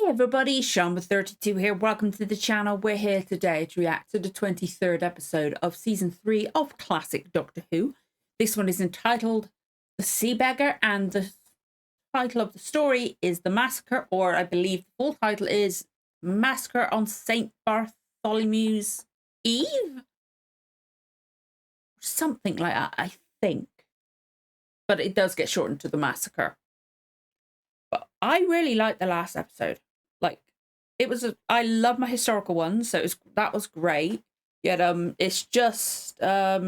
Everybody, Sean with 32 here. Welcome to the channel. We're here today to react to the 23rd episode of season 3 of classic Doctor Who. This one is entitled The Sea Beggar, and the title of the story is The Massacre, or I believe the full title is Massacre on St. Bartholomew's Eve? Something like that, I think. But it does get shortened to The Massacre. But I really liked the last episode. Like, it was I love my historical ones, so that was great. Yet it's just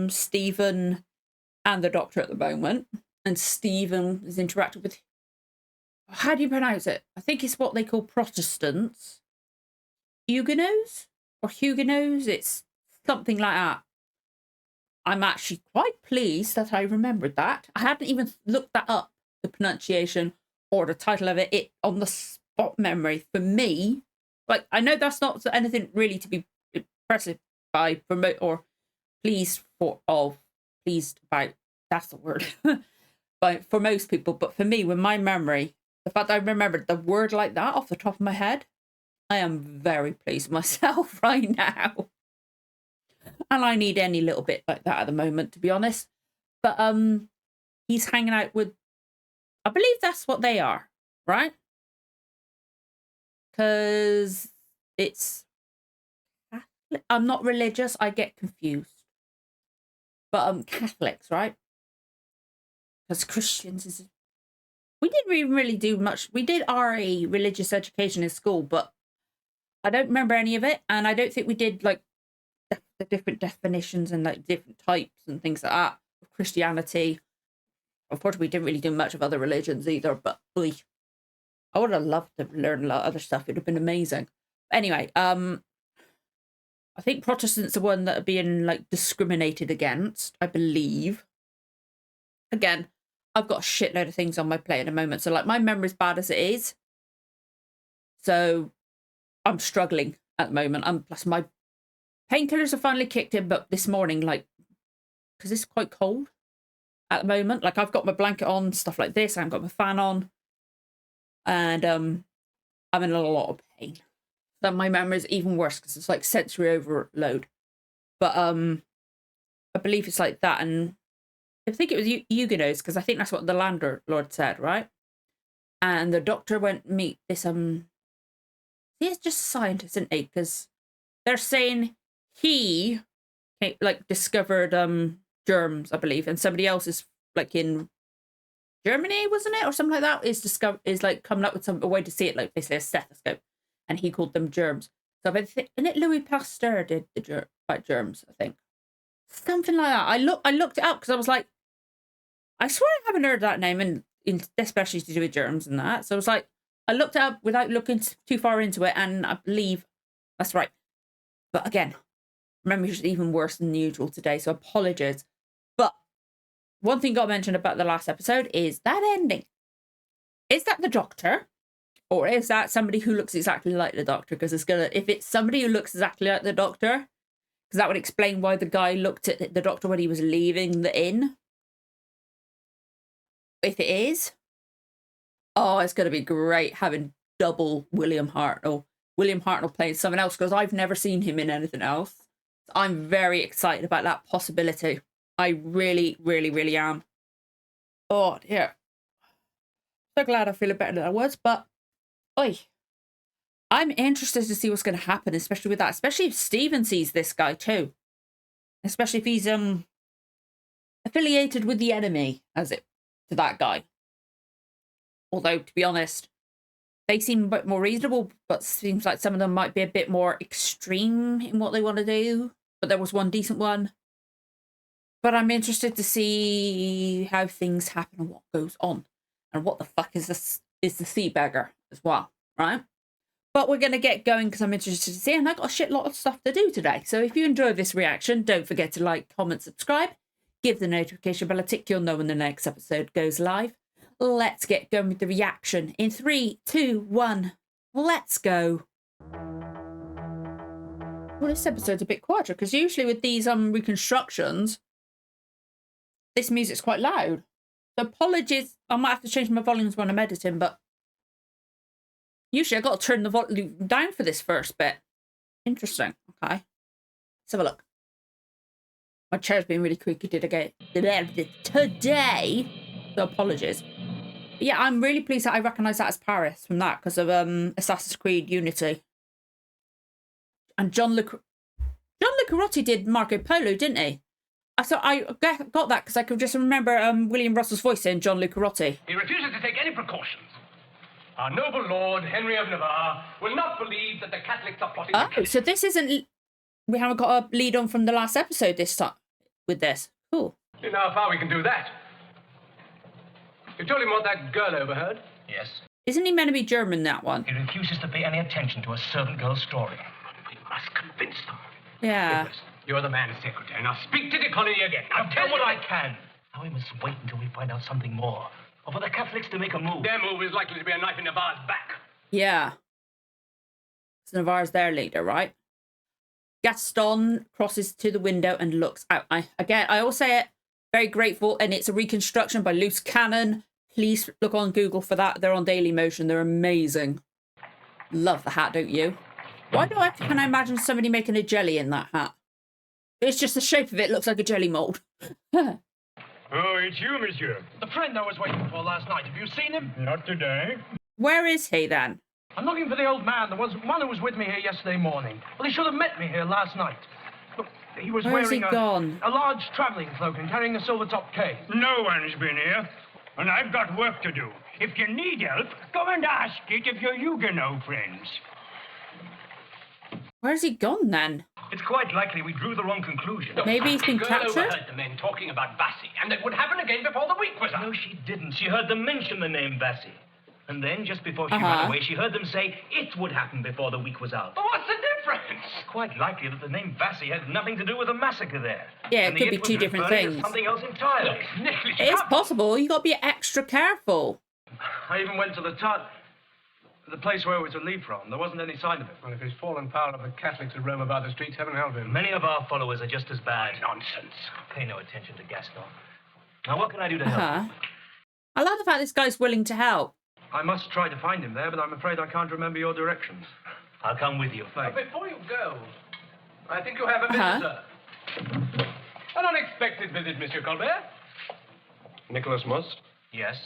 Stephen and the Doctor at the moment, and Stephen is interacting with, how do you pronounce it? I think it's what they call Protestants, Huguenots or Huguenots. It's something like that. I'm actually quite pleased that I remembered that. I hadn't even looked that up, the pronunciation or the title of it on the spot memory for me. Like, I know that's not anything really to be impressive by, promote, or pleased about, that's the word, for most people. But for me, with my memory, the fact that I remembered the word like that off the top of my head, I am very pleased with myself right now. And I need any little bit like that at the moment, to be honest. But he's hanging out with, I believe that's what they are, right? Because it's Catholic. I'm not religious, I get confused. But Catholics, right? Because Christians is... We didn't even really do much. We did RE, religious education, in school, but I don't remember any of it. And I don't think we did, like, the different definitions and, like, different types and things like that of Christianity. Unfortunately, we didn't really do much of other religions either, but I would have loved to learn a lot of other stuff. It would have been amazing. Anyway, I think Protestants are one that are being, like, discriminated against, I believe. Again, I've got a shitload of things on my plate at the moment, so, like, my memory's bad as it is. So I'm struggling at the moment. Plus my painkillers have finally kicked in, but this morning, like, because it's quite cold at the moment, like, I've got my blanket on, stuff like this, I haven't got my fan on, and I'm in a lot of pain. So my memory is even worse because it's like sensory overload. But I believe it's like that, and I think it was Huguenots, because I think that's what the landlord said, right? And the Doctor went meet this he's just scientists, isn't he? Because they're saying he, like, discovered germs, I believe, and somebody else is, like, in Germany, wasn't it, or something like that, is like coming up with a way to see it, like they say a stethoscope, and he called them germs. So I think, isn't it Louis Pasteur did the about germs, I think, something like that. I looked it up because I was like, I swear I haven't heard that name, and especially to do with germs and that. So I was like, I looked it up without looking too far into it, and I believe that's right. But again, memory's even worse than usual today, so apologies. But one thing got mentioned about the last episode is that ending. Is that the Doctor, or is that somebody who looks exactly like the Doctor? Because it's gonna, if it's somebody who looks exactly like the Doctor, because that would explain why the guy looked at the Doctor when he was leaving the inn. If it is, oh, it's gonna be great having double William Hartnell. William Hartnell playing someone else, because I've never seen him in anything else. So I'm very excited about that possibility. I really, really, really am. Oh, dear. So glad I feel better than I was, but oi, I'm interested to see what's going to happen, especially with that. Especially if Stephen sees this guy too. Especially if he's affiliated with the enemy, to that guy. Although, to be honest, they seem a bit more reasonable, but seems like some of them might be a bit more extreme in what they want to do. But there was one decent one. But I'm interested to see how things happen and what goes on. And what the fuck is the Sea Beggar as well, right? But we're going to get going because I'm interested to see, and I've got a shitload of stuff to do today. So if you enjoyed this reaction, don't forget to like, comment, subscribe. Give the notification bell a tick, you'll know when the next episode goes live. Let's get going with the reaction in 3, 2, 1. Let's go. Well, this episode's a bit quieter because usually with these reconstructions, this music's quite loud. So apologies, I might have to change my volumes when I'm editing, but Usually I've got to turn the volume down for this first bit. Interesting. Okay. Let's have a look. My chair's been really creaky today. So apologies. But yeah, I'm really pleased that I recognise that as Paris from that because of Assassin's Creed Unity. And John Le Carrotti did Marco Polo, didn't he? I got that because I could just remember William Russell's voice saying John Le Carrotti. He refuses to take any precautions. Our noble lord, Henry of Navarre, will not believe that the Catholics are plotting to kill him. So this isn't... We haven't got a lead on from the last episode this time with this. Cool. You know how far we can do that? You told him what that girl overheard? Yes. Isn't he meant to be German, that one? He refuses to pay any attention to a servant girl's story. We must convince them. Yeah. Nicholas, you're the man's secretary. Now speak to the colony again. I'll tell what I can. Now we must wait until we find out something more. Or for the Catholics to make a move. Their move is likely to be a knife in Navarre's back. Yeah. So Navarre's their leader, right? Gaston crosses to the window and looks out. I always say it, very grateful, and it's a reconstruction by Loose Cannon. Please look on Google for that. They're on Daily Motion. They're amazing. Love the hat, don't you? Why can I imagine somebody making a jelly in that hat? It's just the shape of it looks like a jelly mold. Oh, it's you, monsieur. The friend I was waiting for last night. Have you seen him? Not today. Where is he then? I'm looking for the old man. There was one who was with me here yesterday morning. Well, he should have met me here last night. Look, he was Where's wearing he gone? a large travelling cloak and carrying a silver-topped cane. No one's been here, and I've got work to do. If you need help, go and ask it if your Huguenot friends. Where's he gone then? It's quite likely we drew the wrong conclusion. Maybe he's been The girl captured? overheard the men talking about Vassy, and it would happen again before the week was up. No, she didn't. She heard them mention the name Vassy. And then, just before she ran away, she heard them say it would happen before the week was out. But what's the difference? It's quite likely that the name Vassy had nothing to do with the massacre there. Yeah, it And the could be was two different referring to things. Something else entirely. Look, Nicholas, It is possible. You got to be extra careful. I even went to the place where we were to leave from. There wasn't any sign of it. Well, if he's fallen foul of the Catholics who roam about the streets, heaven help him. Many of our followers are just as bad. Nonsense. Pay no attention to Gaston. Now, what can I do to help? I like the fact this guy's willing to help. I must try to find him there, but I'm afraid I can't remember your directions. I'll come with you. Thanks. Before you go, I think you have a visitor. An unexpected visit, Monsieur Colbert. Nicholas Must. Yes?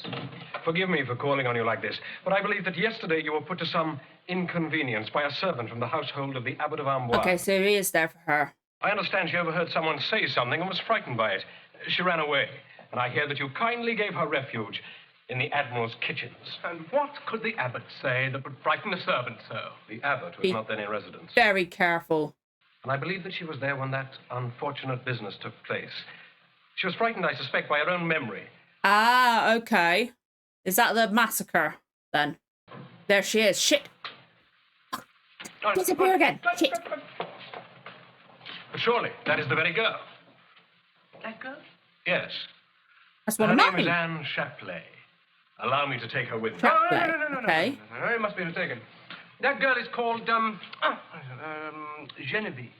Forgive me for calling on you like this, but I believe that yesterday you were put to some inconvenience by a servant from the household of the Abbot of Amboise. Okay, so he is there for her. I understand she overheard someone say something and was frightened by it. She ran away, and I hear that you kindly gave her refuge in the Admiral's kitchens. And what could the Abbot say that would frighten a servant so? The Abbot was not then in residence. Very careful. And I believe that she was there when that unfortunate business took place. She was frightened, I suspect, by her own memory. Ah, okay. Is that the massacre, then? There she is. Shit. Disappear again. Shit. But surely, that is the very girl. That girl? Yes. That's one Her of name is mine. Anne Chaplet. Allow me to take her with me. Chaplet, No, okay. No, you must be mistaken. That girl is called, Genevieve.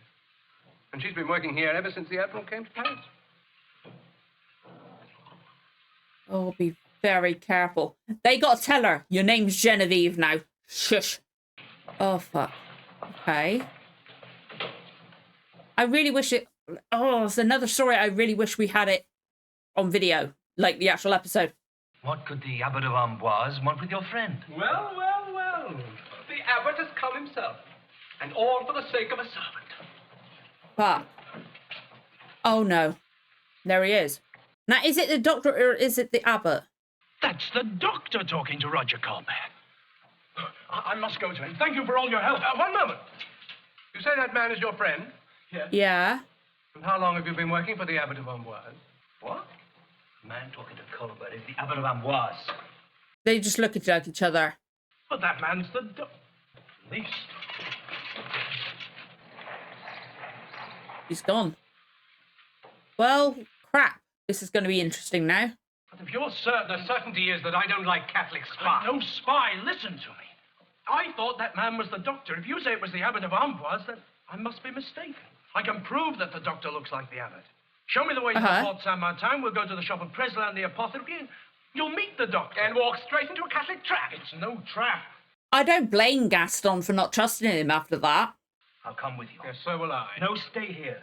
And she's been working here ever since the Admiral came to Paris. Oh, be very careful. They got to tell her, your name's Genevieve now. Shush. Oh, fuck. Okay. I really wish it... Oh, it's another story. I really wish we had it on video, like the actual episode. What could the Abbot of Amboise want with your friend? Well. The Abbot has come himself. And all for the sake of a servant. Fuck. Oh, no. There he is. Now, is it the doctor or is it the abbot? That's the doctor talking to Roger Colbert. I must go to him. Thank you for all your help. One moment. You say that man is your friend? Yes. Yeah. And how long have you been working for the Abbot of Amboise? What? The man talking to Colbert is the Abbot of Amboise. They just look at each other. But that man's the police. He's gone. Well, crap. This is going to be interesting now. But if you're certain, the certainty is that I don't like Catholic spies. No spy. Listen to me. I thought that man was the doctor. If you say it was the Abbot of Amboise, then I must be mistaken. I can prove that the doctor looks like the Abbot. Show me the way to the Porte Saint-Martin. We'll go to the shop of Preslin and the apothecary, and you'll meet the doctor. And walk straight into a Catholic trap. It's no trap. I don't blame Gaston for not trusting him after that. I'll come with you. Yes, so will I. No, stay here.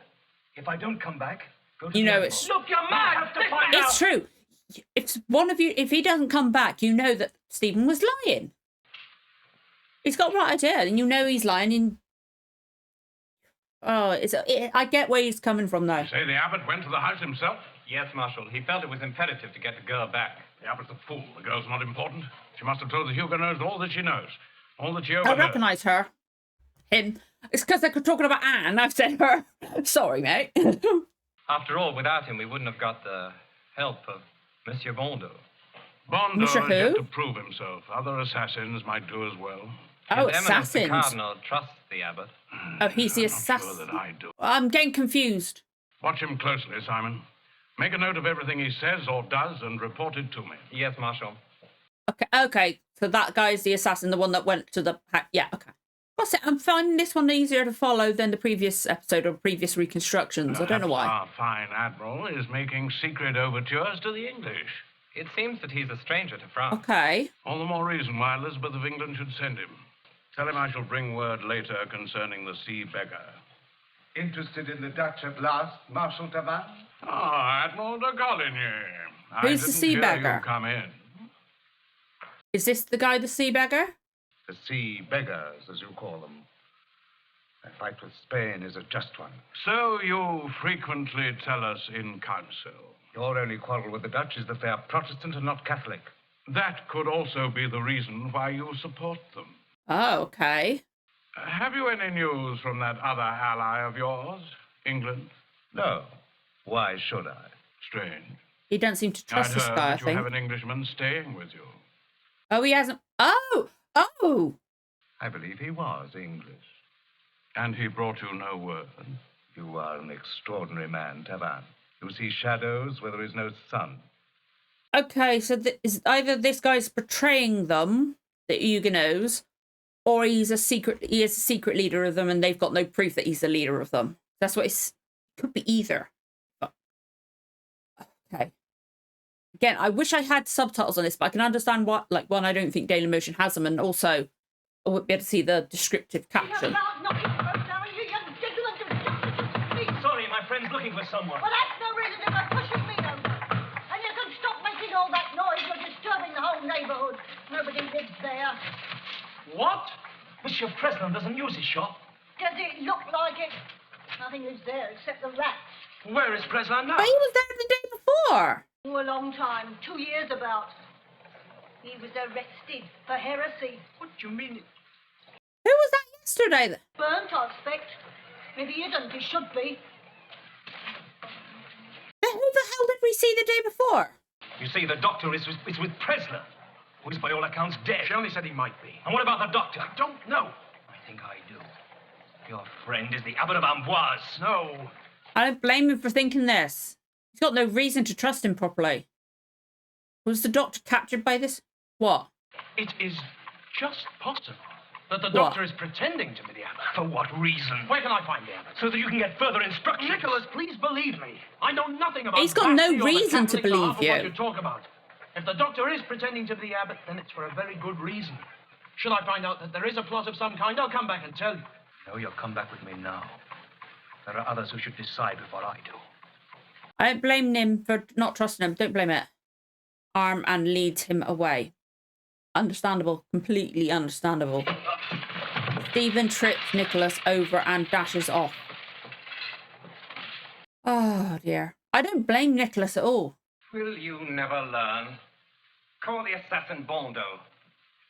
If I don't come back, go to You the know Admiral. it's... Look, you're mad! have to find out. It's true. If one of you, if he doesn't come back, you know that Stephen was lying. He's got the right idea, and you know he's lying. And I get where he's coming from, though. Say the abbot went to the house himself? Yes, Marshal. He felt it was imperative to get the girl back. The abbot's a fool. The girl's not important. She must have told the Huguenots all that she knows. All that she I overheard. recognise her. Him. It's because they're talking about Anne. I've said her. Sorry, mate. After all, without him, we wouldn't have got the help of Monsieur Bondo. Bondo Monsieur has yet who? to prove himself. Other assassins might do as well. Oh, His Eminence, the assassins. Cardinal trusts the abbot. Oh, he's the I'm not assassin. sure that I do. I'm getting confused. Watch him closely, Simon. Make a note of everything he says or does and report it to me. Yes, Marshal. Okay. So that guy's the assassin, the one that went to the... Yeah, okay. What's it? I'm finding this one easier to follow than the previous episode or previous reconstructions. I don't know why. Our fine admiral is making secret overtures to the English. It seems that he's a stranger to France. Okay. All the more reason why Elizabeth of England should send him. Tell him I shall bring word later concerning the Sea Beggar. Interested in the Dutch at last, Marshal Tavan? Ah, Admiral de Coligny. Who's the Sea Beggar? You come in. Is this the guy, the Sea Beggar? The Sea Beggars, as you call them. Their fight with Spain is a just one. So you frequently tell us in council. Your only quarrel with the Dutch is that they are Protestant and not Catholic. That could also be the reason why you support them. Oh, okay. Have you any news from that other ally of yours, England? No. Why should I? Strange. He don't seem to trust I'd this heard guy, I that you think. have an Englishman staying with you. Oh, he hasn't... Oh! I believe he was English. And he brought you no word. You are an extraordinary man, Tavan. You see shadows where there is no sun. Okay, so is either this guy's betraying them, the Huguenots, or he is a secret leader of them and they've got no proof that he's the leader of them. That's what it's... Could be either. But, okay. Again, I wish I had subtitles on this, but I can understand what, like, one, I don't think Dailymotion has them, and also I would be able to see the descriptive caption. Sorry, my friend's looking for someone. Well, that's no reason to go pushing me over. And you can stop making all that noise. You're disturbing the whole neighborhood. Nobody lives there. What? Monsieur Preslin doesn't use his shop. Does it look like it? Nothing is there except the rats. Where is Preslin now? But he was there the day before. For a long time, 2 years about. He was arrested for heresy. What do you mean? Who was that yesterday? Burnt, I expect. If he isn't, he should be. Then who the hell did we see the day before? You see, the doctor is with Preslin, who is by all accounts dead. She only said he might be. And what about the doctor? I don't know. I think I do. Your friend is the Abbot of Amboise. No. I don't blame him for thinking this. He's got no reason to trust him properly. Was the doctor captured by this? What? It is just possible that the doctor is pretending to be the abbot. For what reason? Where can I find the abbot? So that you can get further instructions. Nicholas, please believe me. I know nothing about He's got no Bassy or the reason to Catholic believe half of you. what you talk about. If the doctor is pretending to be the abbot, then it's for a very good reason. Should I find out that there is a plot of some kind, I'll come back and tell you. No, you'll come back with me now. There are others who should decide before I do. I don't blame him for not trusting him. Don't blame it. Arm and leads him away. Understandable. Completely understandable. Stephen trips Nicholas over and dashes off. Oh, dear. I don't blame Nicholas at all. Will you never learn? Call the assassin Bondo.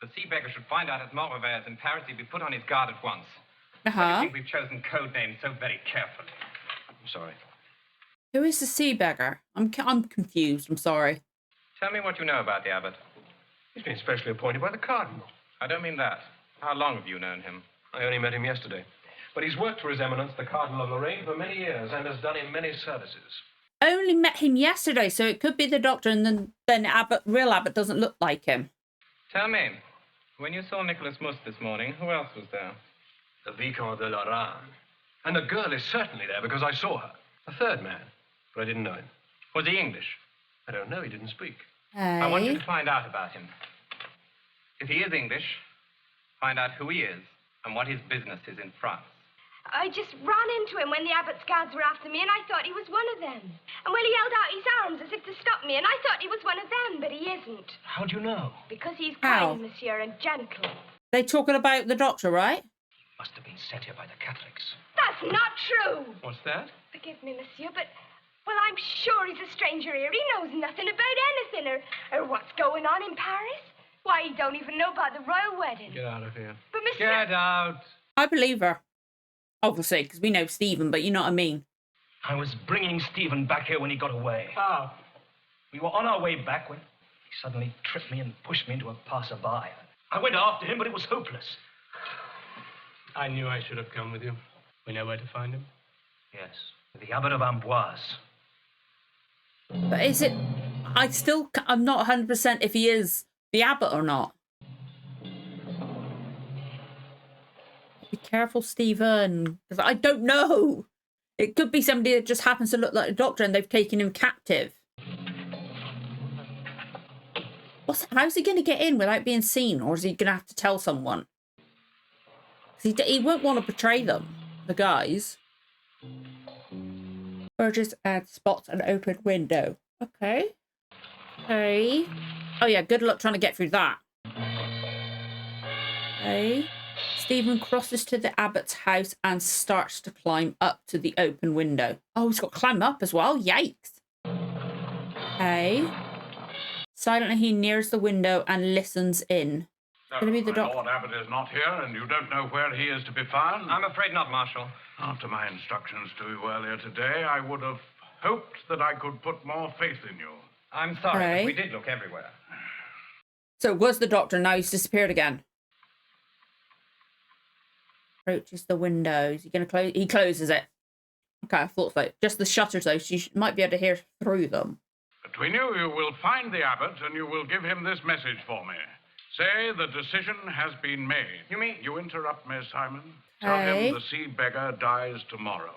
If the Sea Beggar should find out his Montrevel is in Paris, he'd be put on his guard at once. Why do you think we've chosen code names so very carefully? I'm sorry. Who is the Sea Beggar? I'm confused. I'm sorry. Tell me what you know about the abbot. He's been specially appointed by the cardinal. I don't mean that. How long have you known him? I only met him yesterday. But he's worked for His Eminence, the Cardinal of Lorraine, for many years and has done him many services. I only met him yesterday, so it could be the doctor, and then Abbott, real Abbott doesn't look like him. Tell me, when you saw Nicholas Mus this morning, who else was there? The Vicomte de Lorraine. And the girl is certainly there because I saw her. A third man, but I didn't know him. Was he English? I don't know, he didn't speak. Hey. I want you to find out about him. If he is English, Find out who he is and what his business is in France. I just ran into him when the Abbot's guards were after me, and I thought he was one of them. And well, he held out his arms as if to stop me, and I thought he was one of them, but he isn't. How do you know? Because he's How? kind, monsieur, and gentle. They talking about the doctor, right? He must have been set here by the Catholics. That's not true. What's that? Forgive me, monsieur, but, well, I'm sure he's a stranger here. He knows nothing about anything, or what's going on in Paris. Why, he don't even know about the royal wedding. Get out of here. But, monsieur... Get out. I believe her. Obviously, because we know Stephen, but you know what I mean. I was bringing Stephen back here when he got away. How? We were on our way back when he suddenly tripped me and pushed me into a passerby. I went after him, but it was hopeless. I knew I should have come with you. We know where to find him. Yes, the Abbot of Amboise. But is it... I'm not 100% if he is the abbot or not. Be careful, Stephen. Because I don't know. It could be somebody that just happens to look like a doctor and they've taken him captive. How's he going to get in without being seen? Or is he going to have to tell someone? He won't want to betray them, the guys. Burgess and spots an open window. Okay. Okay. Oh yeah, good luck trying to get through that. Okay. Stephen crosses to the abbot's house and starts to climb up to the open window. Oh, he's got to climb up as well. Yikes. Okay. Silently, he nears the window and listens in. So, Gonna be the my doc- Lord Abbot is not here, and you don't know where he is to be found? I'm afraid not, Marshal. After my instructions to you earlier today, I would have hoped that I could put more faith in you. I'm sorry, Right. but we did look everywhere. So it was the doctor, now he's disappeared again. Approaches the window. Is he going to close? He closes it. Okay, I thought so. Just the shutters, though, so you might be able to hear through them. Between you, you will find the abbot, and you will give him this message for me. Say the decision has been made. You mean? You interrupt me, Simon. Tell Hey. him the Sea Beggar dies tomorrow.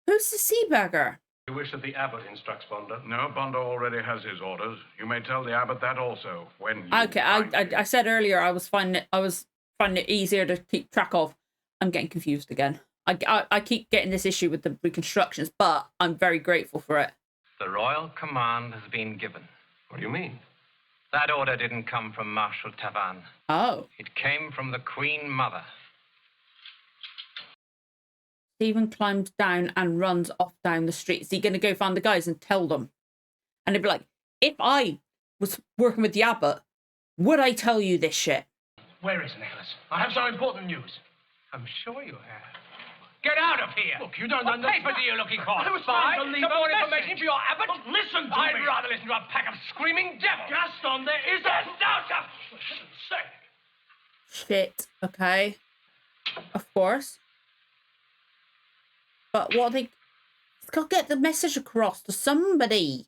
Who's the Sea Beggar? You wish that the abbot instructs Bondo? No, Bondo already has his orders. You may tell the abbot that also when you Okay, find him. I said earlier I was finding it easier to keep track of. I'm getting confused again. I keep getting this issue with the reconstructions, but I'm very grateful for it. The royal command has been given. What do you mean? That order didn't come from Marshal Tavannes. Oh. It came from the Queen Mother. Stephen climbs down and runs off down the street. Is he going to go find the guys and tell them? And they'd be like, if I was working with the abbot, would I tell you this shit? Where is Nicholas? I have some important news. I'm sure you have. Get out of here! Look, you don't understand. What papers are you looking for? I was trying to leave more information for your abbot. But listen to me. I'd rather listen to a pack of screaming devils. Gaston, there is a doubter. For heaven's sake. Shit. Okay. Of course. But what they... It's got to get the message across to somebody.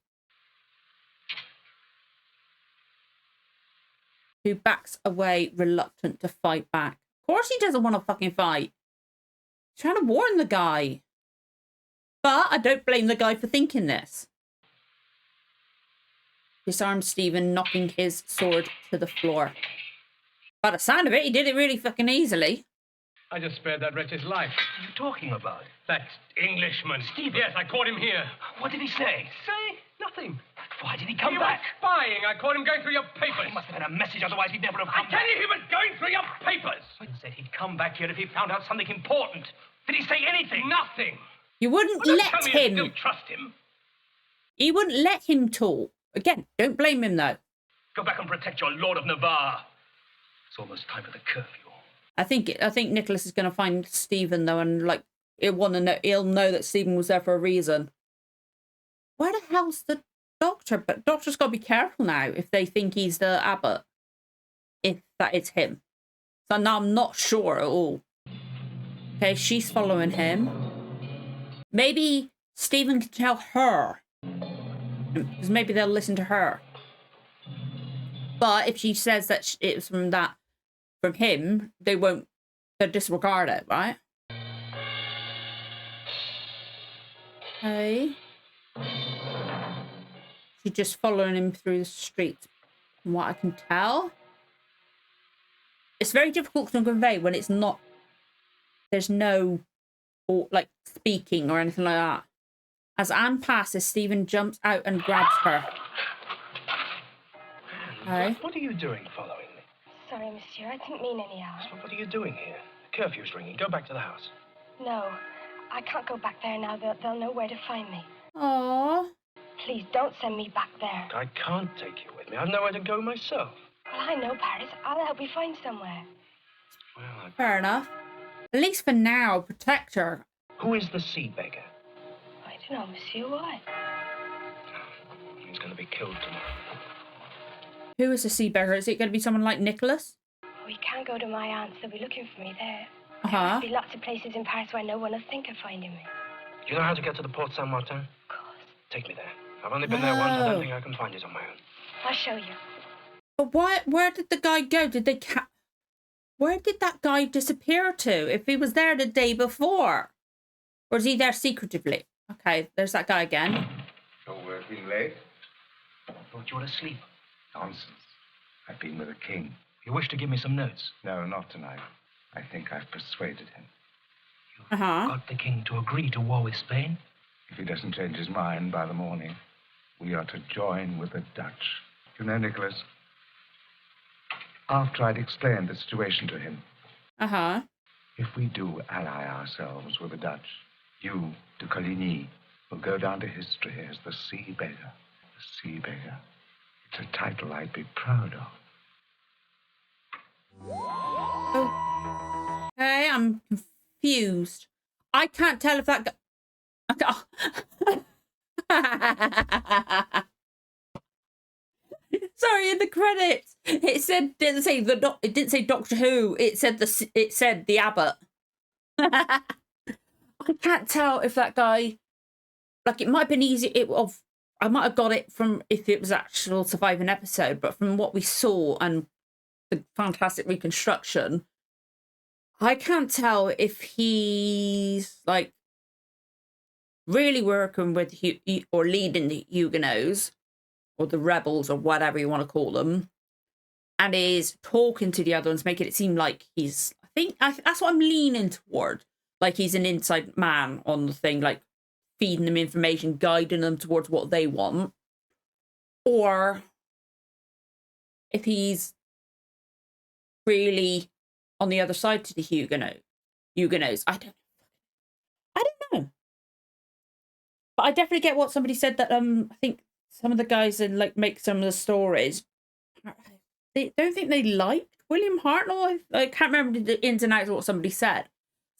Who backs away, reluctant to fight back. Of course he doesn't want to fucking fight. He's trying to warn the guy. But I don't blame the guy for thinking this. Disarmed Stephen, knocking his sword to the floor. By the sound of it, he did it really fucking easily. I just spared that wretch's life. What are you talking about? That Englishman. Stephen. Yes, I caught him here. What did he say? Say nothing. Why did he come He back? was spying. I caught him going through your papers. He must have had a message, otherwise he'd never have I come tell back. you, he was going through your papers. He said he'd come back here if he found out something important. Did he say anything? Nothing. You wouldn't Well, don't let tell me you him. still trust him. He wouldn't let him talk. Again, don't blame him though. Go back and protect your Lord of Navarre. It's almost time for the curfew. I think Nicholas is going to find Stephen though, and like he'll know that Stephen was there for a reason. Where the hell's the doctor? But doctor's got to be careful now if they think he's the abbot. If that is him. So now I'm not sure at all. Okay, she's following him. Maybe Stephen can tell her. Because maybe they'll listen to her. But if she says that it was from him, they'll disregard it, right? Okay. She's just following him through the street, from what I can tell. it's very difficult to convey when it's not, there's no, or like speaking or anything like that. As Anne passes, Stephen jumps out and grabs her. Okay. What are you doing following me? Sorry, monsieur. I didn't mean any harm. What are you doing here? The curfew's ringing. Go back to the house. No, I can't go back there now. They'll know where to find me. Aww. Please, don't send me back there. I can't take you with me. I've nowhere to go myself. Well, I know Paris. I'll help you find somewhere. Well, Fair enough. At least for now, protect her. Who is the Sea Beggar? I don't know, monsieur. Why? He's going to be killed tomorrow. Who is the Sea Beggar? Is it going to be someone like Nicholas? We can't go to my aunt's. They'll be looking for me there. Uh-huh. There'll be lots of places in Paris where no one will think of finding me. Do you know how to get to the Port Saint-Martin? Of course. Take me there. I've only been there once. I don't think I can find it on my own. I'll show you. But where did the guy go? Did they where did that guy disappear to? If he was there the day before? Or is he there secretively? Okay, there's that guy again. You're working late? Thought you were asleep. Nonsense. I've been with the king. You wish to give me some notes? No, not tonight. I think I've persuaded him. You've got the king to agree to war with Spain? If he doesn't change his mind by the morning, we are to join with the Dutch. You know, Nicholas, after I'd explained the situation to him, if we do ally ourselves with the Dutch, you, de Coligny, will go down to history as the Sea Beggar. The Sea Beggar. It's a title I'd be proud of. Okay, I'm confused. I can't tell if that Sorry, in the credits it said it didn't say Doctor Who. It said the Abbot. I can't tell if that guy, like, it might have been easy. I might have got it from if it was actual surviving episode, but from what we saw and the fantastic reconstruction, I can't tell if he's like really working with or leading the Huguenots or the rebels or whatever you want to call them, and is talking to the other ones, making it seem like he's. That's what I'm leaning toward. Like he's an inside man on the thing, like feeding them information, guiding them towards what they want, or if he's really on the other side to the Huguenots. I don't know. But I definitely get what somebody said that I think some of the guys in like make some of the stories, they don't think they liked William Hartnell. I can't remember the ins and outs of what somebody said.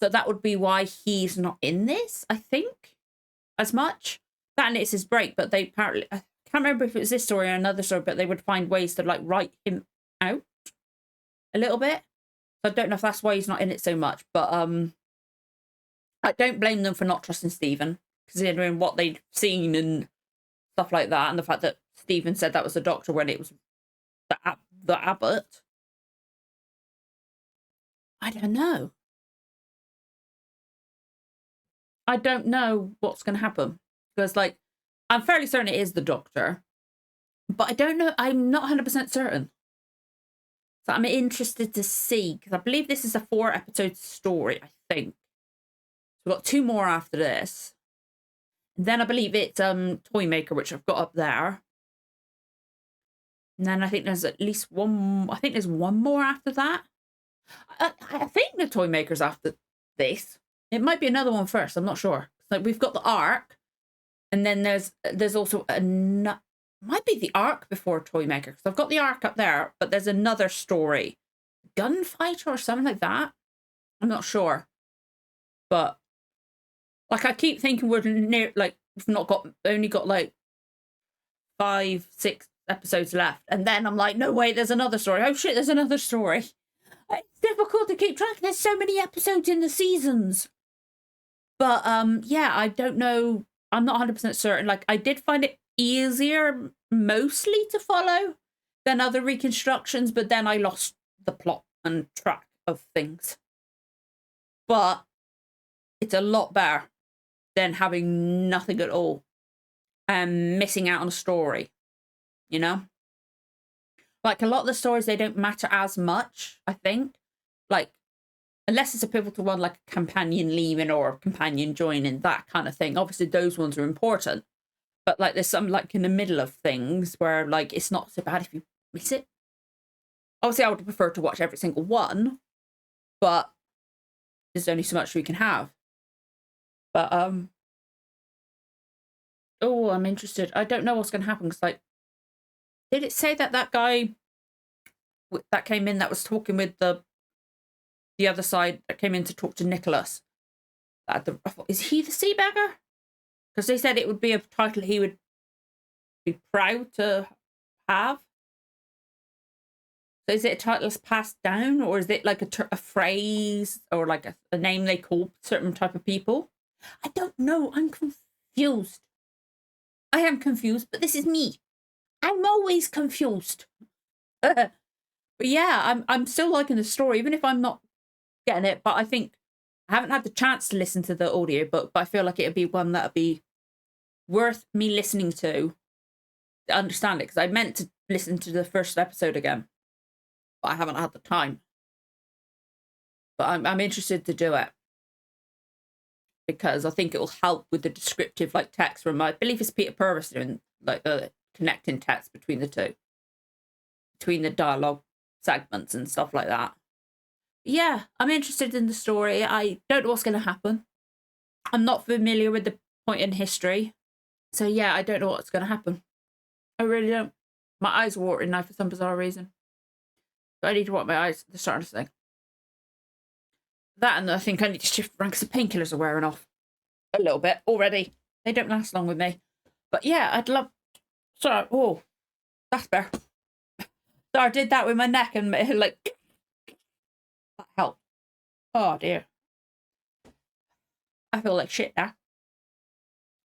So that would be why he's not in this, I think, as much. That and it's his break, but they apparently, I can't remember if it was this story or another story, but they would find ways to like write him out a little bit. So I don't know if that's why he's not in it so much, but I don't blame them for not trusting Stephen, considering what they'd seen and stuff like that, and the fact that Stephen said that was the doctor when it was the Abbot. I don't know. I don't know what's going to happen. Because, like, I'm fairly certain it is the doctor. But I don't know. I'm not 100% certain. So I'm interested to see. Because I believe this is a 4-episode story, I think. We've got 2 more after this. And then I believe it's Toymaker, which I've got up there. And then I think there's at least one. I think there's one more after that. I think the Toymaker's after this. It might be another one first. I'm not sure. Like we've got the Ark, and then there's also might be the Ark before Toymaker, because I've got the Ark up there, but there's another story, Gunfighter or something like that. I'm not sure, but like I keep thinking we're near. Like we've only got like 5-6 episodes left, and then I'm like, no wait, there's another story. Oh shit, there's another story. It's difficult to keep track. There's so many episodes in the seasons. But yeah, I don't know. I'm not 100% certain. Like I did find it easier mostly to follow than other reconstructions, but then I lost the plot and track of things. But it's a lot better than having nothing at all and missing out on a story, you know? Like, a lot of the stories, they don't matter as much, I think. Like, unless it's a pivotal one, like a companion leaving or a companion joining, that kind of thing. Obviously, those ones are important. But, like, there's some, like, in the middle of things where, like, it's not so bad if you miss it. Obviously, I would prefer to watch every single one. But there's only so much we can have. But, oh, I'm interested. I don't know what's going to happen. Because, like, did it say that that guy that came in that was talking with the other side that came in to talk to Nicholas? Is he the Sea Beggar? Because they said it would be a title he would be proud to have. So is it a title that's passed down, or is it like a phrase, or like a name they call certain type of people? I don't know. I'm confused. I am confused, but this is me. I'm always confused. But yeah, I'm still liking the story, even if I'm not getting it. But I think I haven't had the chance to listen to the audiobook, but I feel like it'd be one that'd be worth me listening to understand it. Because I meant to listen to the first episode again, but I haven't had the time. But I'm interested to do it, because I think it will help with the descriptive, like, text from, I believe it's Peter Purvis doing, like, the connecting text between the two, between the dialogue segments and stuff like that. Yeah, I'm interested in the story. I don't know what's going to happen. I'm not familiar with the point in history. So yeah, I don't know what's going to happen. I really don't. My eyes are watering now for some bizarre reason. So I need to wipe my eyes. They're starting to sting. That, and I think I need to shift around because the painkillers are wearing off a little bit already. They don't last long with me. But yeah, I'd love... Sorry, oh, that's better. So I did that with my neck and like... That helped. Oh dear. I feel like shit now.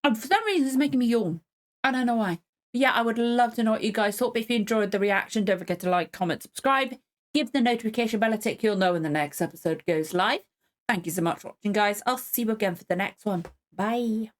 And for some reason, it's making me yawn. I don't know why. But yeah, I would love to know what you guys thought. But if you enjoyed the reaction, don't forget to like, comment, subscribe. Give the notification bell a tick. You'll know when the next episode goes live. Thank you so much for watching, guys. I'll see you again for the next one. Bye.